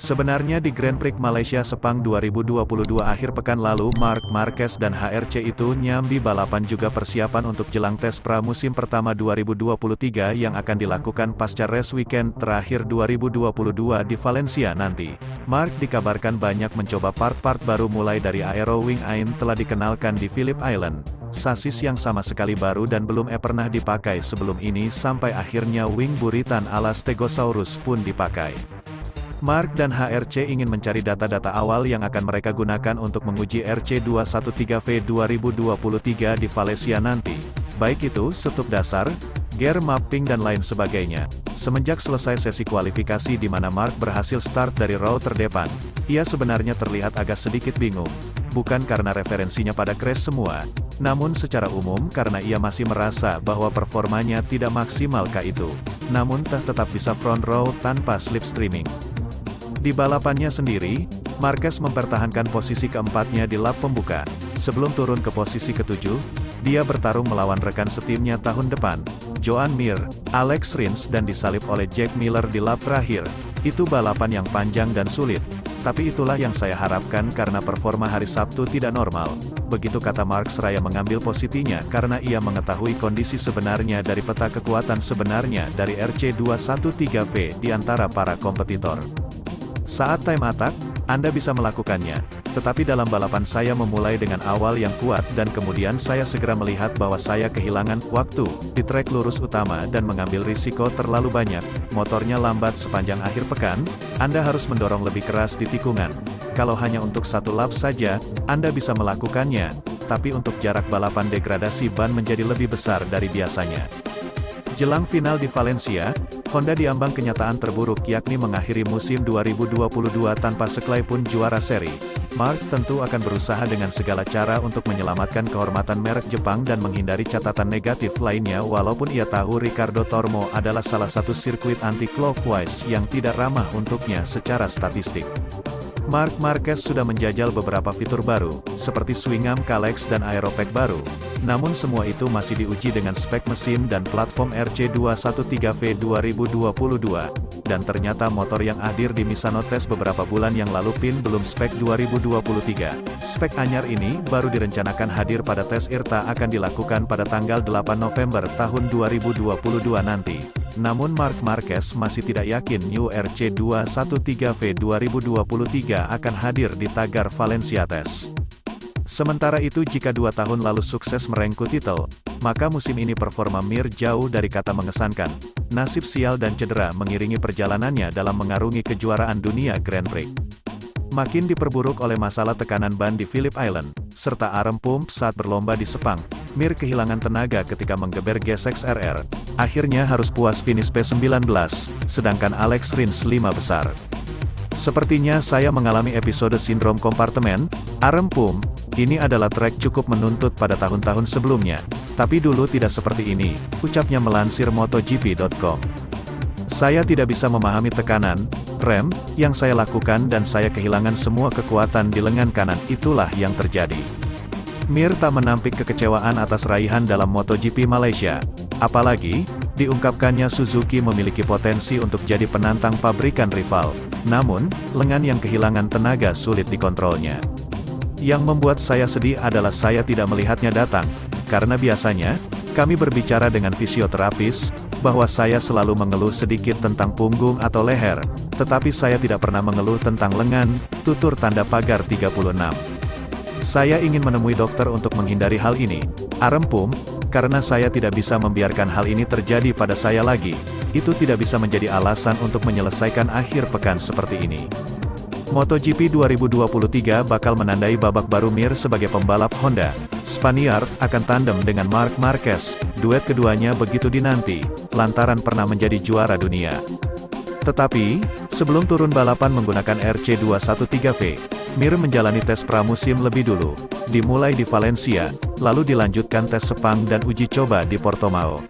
Sebenarnya di Grand Prix Malaysia Sepang 2022 akhir pekan lalu Marc Marquez dan HRC itu nyambi balapan juga persiapan untuk jelang tes pramusim pertama 2023 yang akan dilakukan pasca race weekend terakhir 2022 di Valencia nanti. Marc dikabarkan banyak mencoba part-part baru mulai dari Aero Wing Ain telah dikenalkan di Phillip Island. Sasis yang sama sekali baru dan belum pernah dipakai sebelum ini sampai akhirnya wing buritan ala Stegosaurus pun dipakai. Marc dan HRC ingin mencari data-data awal yang akan mereka gunakan untuk menguji RC213V 2023 di Valencia nanti. Baik itu setup dasar, gear mapping dan lain sebagainya. Semenjak selesai sesi kualifikasi di mana Marc berhasil start dari row terdepan, ia sebenarnya terlihat agak sedikit bingung. Bukan karena referensinya pada crash semua, namun secara umum karena ia masih merasa bahwa performanya tidak maksimal itu. Namun tetap bisa front row tanpa slipstreaming. Di balapannya sendiri, Marquez mempertahankan posisi keempatnya di lap pembuka. Sebelum turun ke posisi ketujuh, dia bertarung melawan rekan setimnya tahun depan, Joan Mir, Alex Rins dan disalip oleh Jack Miller di lap terakhir. Itu balapan yang panjang dan sulit. Tapi itulah yang saya harapkan karena performa hari Sabtu tidak normal. Begitu kata Marc seraya mengambil posisinya karena ia mengetahui kondisi sebenarnya dari peta kekuatan sebenarnya dari RC213V di antara para kompetitor. Saat time attack, Anda bisa melakukannya, tetapi dalam balapan saya memulai dengan awal yang kuat dan kemudian saya segera melihat bahwa saya kehilangan waktu di trek lurus utama dan mengambil risiko terlalu banyak. Motornya lambat sepanjang akhir pekan, Anda harus mendorong lebih keras di tikungan. Kalau hanya untuk satu lap saja, Anda bisa melakukannya, tapi untuk jarak balapan degradasi ban menjadi lebih besar dari biasanya. Jelang final di Valencia, Honda diambang kenyataan terburuk yakni mengakhiri musim 2022 tanpa sekelai pun juara seri. Marc tentu akan berusaha dengan segala cara untuk menyelamatkan kehormatan merek Jepang dan menghindari catatan negatif lainnya walaupun ia tahu Ricardo Tormo adalah salah satu sirkuit anti-clockwise yang tidak ramah untuknya secara statistik. Marc Marquez sudah menjajal beberapa fitur baru, seperti swing arm Kalex dan aeropack baru. Namun semua itu masih diuji dengan spek mesin dan platform RC213V 2022. Dan ternyata motor yang hadir di Misano Test beberapa bulan yang lalu belum spek 2023. Spek anyar ini baru direncanakan hadir pada tes IRTA akan dilakukan pada tanggal 8 November tahun 2022 nanti. Namun Marc Marquez masih tidak yakin new RC213V 2023 akan hadir di tagar Valencia Test. Sementara itu jika 2 tahun lalu sukses merengkuh titel, maka musim ini performa Mir jauh dari kata mengesankan. Nasib sial dan cedera mengiringi perjalanannya dalam mengarungi kejuaraan dunia Grand Prix. Makin diperburuk oleh masalah tekanan ban di Phillip Island, serta arem pump saat berlomba di Sepang, Mir kehilangan tenaga ketika menggeber GSX-RR. Akhirnya harus puas finish P19, sedangkan Alex Rins 5 besar. Sepertinya saya mengalami episode sindrom kompartemen, arem pump. Ini adalah trek cukup menuntut pada tahun-tahun sebelumnya. Tapi dulu tidak seperti ini, ucapnya melansir MotoGP.com. Saya tidak bisa memahami tekanan, rem, yang saya lakukan dan saya kehilangan semua kekuatan di lengan kanan, itulah yang terjadi. Mir tak menampik kekecewaan atas raihan dalam MotoGP Malaysia. Apalagi, diungkapkannya Suzuki memiliki potensi untuk jadi penantang pabrikan rival. Namun, lengan yang kehilangan tenaga sulit dikontrolnya. Yang membuat saya sedih adalah saya tidak melihatnya datang, karena biasanya, kami berbicara dengan fisioterapis, bahwa saya selalu mengeluh sedikit tentang punggung atau leher, tetapi saya tidak pernah mengeluh tentang lengan, tutur tanda pagar 36. Saya ingin menemui dokter untuk menghindari hal ini, arem pump, karena saya tidak bisa membiarkan hal ini terjadi pada saya lagi. Itu tidak bisa menjadi alasan untuk menyelesaikan akhir pekan seperti ini. MotoGP 2023 bakal menandai babak baru Mir sebagai pembalap Honda. Spaniard akan tandem dengan Marc Marquez. Duet keduanya begitu dinanti, lantaran pernah menjadi juara dunia. Tetapi, sebelum turun balapan menggunakan RC213V, Mir menjalani tes pramusim lebih dulu. Dimulai di Valencia, lalu dilanjutkan tes Sepang dan uji coba di Portimao.